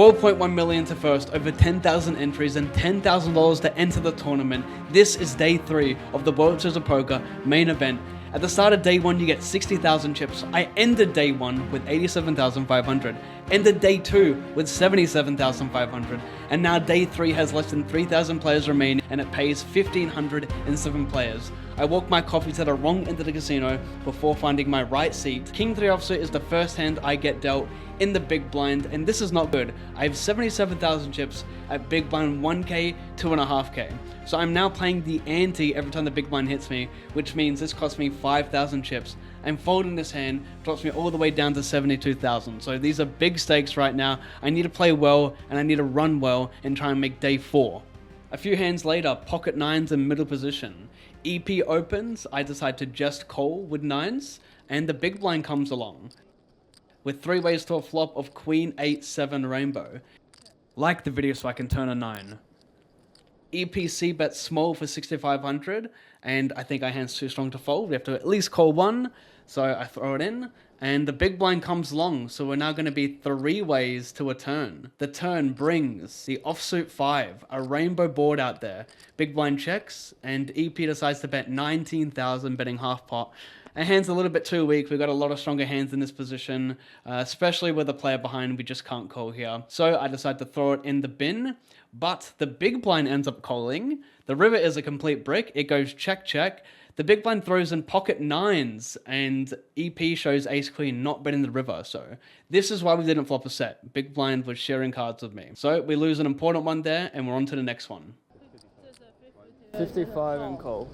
12.1 million to first, over 10,000 entries, and $10,000 to enter the tournament. This is day 3 of the World Series of Poker main event. At the start of day 1, you get 60,000 chips. I ended day 1 with 87,500, ended day 2 with 77,500, and now day 3 has less than 3,000 players remaining, and it pays 1,507 players. I walked my coffee to the wrong end of the casino before finding my right seat. King 3 offsuit is the first hand I get dealt in the big blind, and this is not good. I have 77,000 chips at big blind 1k, 2.5k. So I'm now playing the ante every time the big blind hits me, which means this costs me 5,000 chips. And folding this hand drops me all the way down to 72,000. So these are big stakes right now. I need to play well, and I need to run well and try and make day 4. A few hands later, pocket 9s in middle position. EP opens, I decide to just call with 9s, and the big blind comes along with 3 ways to a flop of Queen 8-7 rainbow. Like the video so I can turn a 9. EPC bets small for 6,500, and I think our hand's too strong to fold. We have to at least call 1, so I throw it in, and the big blind comes along, so we're now going to be 3 ways to a turn. The turn brings the offsuit 5, a rainbow board out there. Big blind checks, and EP decides to bet 19,000, betting half pot. Our hand's a little bit too weak. We've got a lot of stronger hands in this position, especially with a player behind. We just can't call here. So I decide to throw it in the bin, but the big blind ends up calling. The river is a complete brick. It goes check, check. The big blind throws in pocket 9s, and EP shows ace queen, not betting the river. So this is why we didn't flop a set. Big blind was sharing cards with me. So we lose an important one there, and we're on to the next one. 55 and call.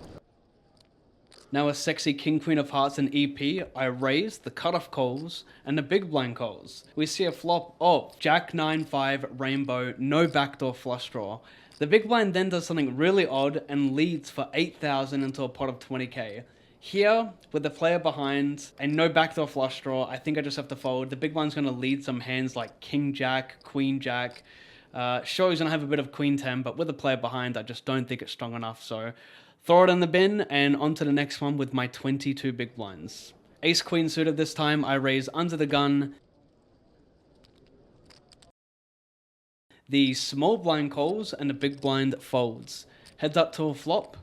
Now a sexy king queen of hearts and EP, I raise, the cutoff calls, and the big blind calls. We see a flop of jack 9-5 rainbow, no backdoor flush draw. The big blind then does something really odd and leads for 8,000 into a pot of 20k. Here, with the player behind and no backdoor flush draw, I think I just have to fold. The big blind's going to lead some hands like king jack, queen jack. Sure, he's going to have a bit of queen 10, but with the player behind, I just don't think it's strong enough, so throw it in the bin, and on to the next one with my 22 big blinds. Ace queen suited this time, I raise under the gun. The small blind calls, and the big blind folds. Heads up to a flop.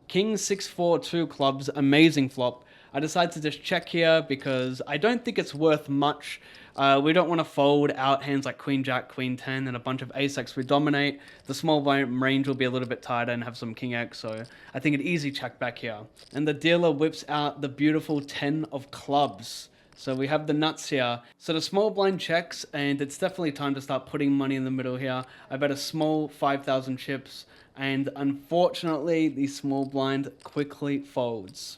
King 6-4 2 clubs, amazing flop. I decide to just check here because I don't think it's worth much. We don't want to fold out hands like queen jack, queen 10, and a bunch of ace x we dominate. The small blind range will be a little bit tighter and have some king x, so I think an easy check back here. And the dealer whips out the beautiful 10 of clubs. So we have the nuts here. So the small blind checks, and it's definitely time to start putting money in the middle here. I bet a small 5,000 chips, and unfortunately the small blind quickly folds.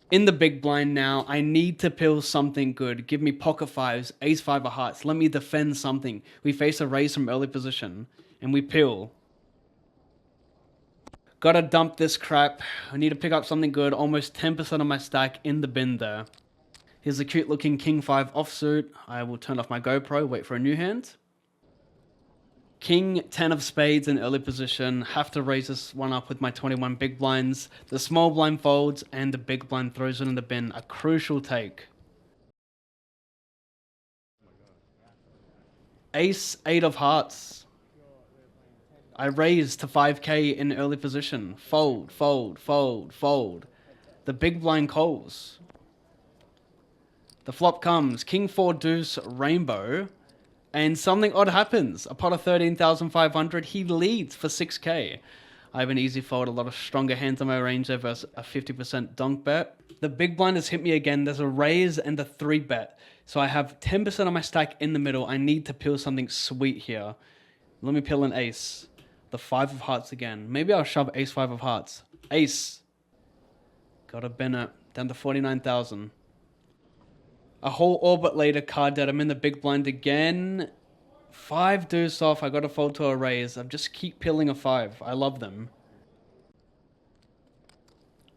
In the big blind now, I need to pill something good. Give me pocket 5s, ace 5 of hearts. Let me defend something. We face a raise from early position, and we pill. Gotta dump this crap. I need to pick up something good. Almost 10% of my stack in the bin there. Here's a cute looking king 5 offsuit. I will turn off my GoPro, wait for a new hand. King 10 of spades in early position. Have to raise this one up with my 21 big blinds. The small blind folds, and the big blind throws it in the bin. A crucial take. Ace 8 of hearts. I raise to 5k in early position. Fold, fold, fold, fold. The big blind calls. The flop comes. King 4 deuce rainbow. And something odd happens. A pot of 13,500. He leads for 6k. I have an easy fold. A lot of stronger hands on my range there versus a 50% donk bet. The big blind has hit me again. There's a raise and a 3 bet. So I have 10% of my stack in the middle. I need to peel something sweet here. Let me peel an ace. The 5 of hearts again. Maybe I'll shove ace 5 of hearts. Ace. Gotta bin it. Down to 49,000. A whole orbit later, card dead. I'm in the big blind again. 5 deuce off. I gotta fold to a raise. I just keep peeling a 5. I love them.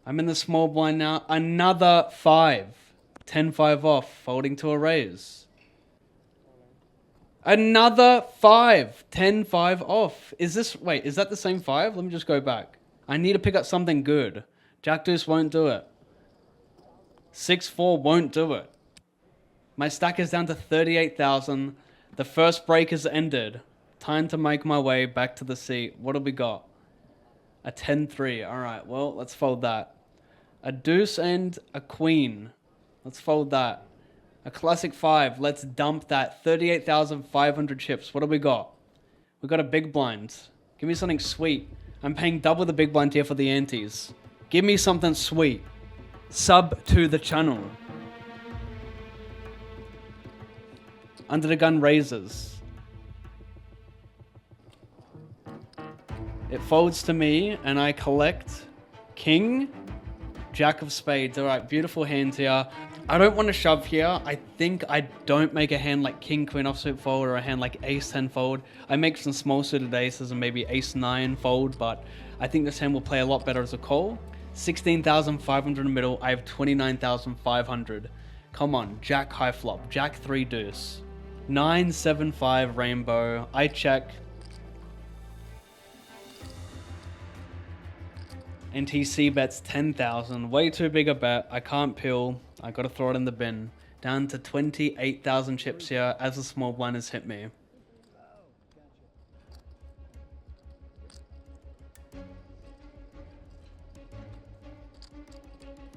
I'm in the small blind now. Another 5. 10-5 off. Folding to a raise. Another 5. 10-5 off. Is this... Wait, is that the same 5? Let me just go back. I need to pick up something good. Jack deuce won't do it. 6-4 won't do it. My stack is down to 38,000. The first break has ended. Time to make my way back to the seat. What do we got? A 10-3. All right, well, let's fold that. A deuce and a queen. Let's fold that. A classic 5. Let's dump that. 38,500 chips. What do we got? We got a big blind. Give me something sweet. I'm paying double the big blind here for the antes. Give me something sweet. Sub to the channel. Under the gun raises. It folds to me and I collect king, jack of spades. All right, beautiful hand here. I don't want to shove here. I think I don't make a hand like king, queen offsuit fold or a hand like ace 10 fold. I make some small suited aces and maybe ace 9 fold, but I think this hand will play a lot better as a call. 16,500 in the middle. I have 29,500. Come on, jack high flop, jack 3 deuce. 9-7-5 rainbow. I check. And he c-bets 10,000. Way too big a bet. I can't peel. I gotta throw it in the bin. Down to 28,000 chips here as the small blind has hit me.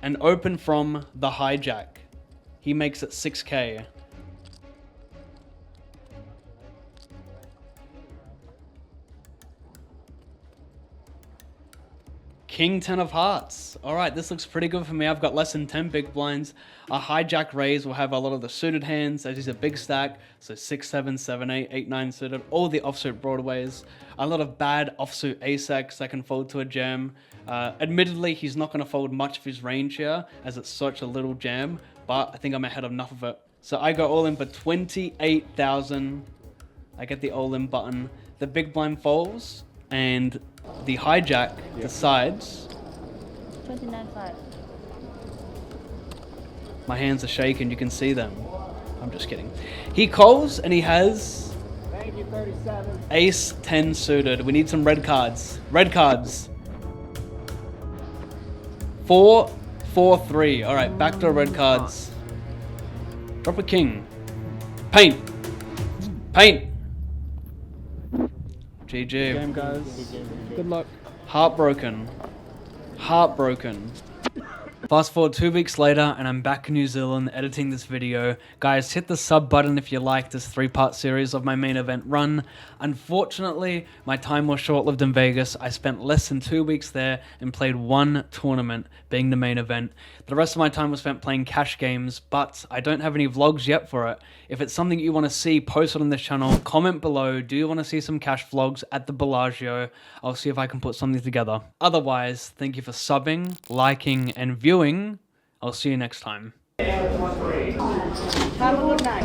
And open from the hijack. He makes it 6k. King 10 of hearts. All right, this looks pretty good for me. I've got less than 10 big blinds. A hijack raise will have a lot of the suited hands, as he's a big stack. So 6, 7, 7, 8, 8, 9 suited. All the offsuit broadways. A lot of bad offsuit ace-x that can fold to a jam. Admittedly, he's not going to fold much of his range here, as it's such a little jam. But I think I'm ahead of enough of it. So I go all in for 28,000. I get the all in button. The big blind folds. And the hijack decides. 29.5. My hands are shaking, you can see them. I'm just kidding. He calls and he has. Thank you, 37. Ace 10 suited. We need some red cards. Red cards. 4, 4, 3. All right, backdoor red cards. Drop a king. Paint. Paint. GG. Game, guys. Good luck. Heartbroken. Heartbroken. Fast forward 2 weeks later and I'm back in New Zealand editing this video. Guys, hit the sub button if you like this 3-part series of my main event run. Unfortunately, my time was short-lived in Vegas. I spent less than 2 weeks there and played 1 tournament, being the main event. The rest of my time was spent playing cash games, but I don't have any vlogs yet for it. If it's something you want to see posted on this channel, comment below. Do you want to see some cash vlogs at the Bellagio? I'll see if I can put something together. Otherwise, thank you for subbing, liking, and viewing. I'll see you next time. Have a good night.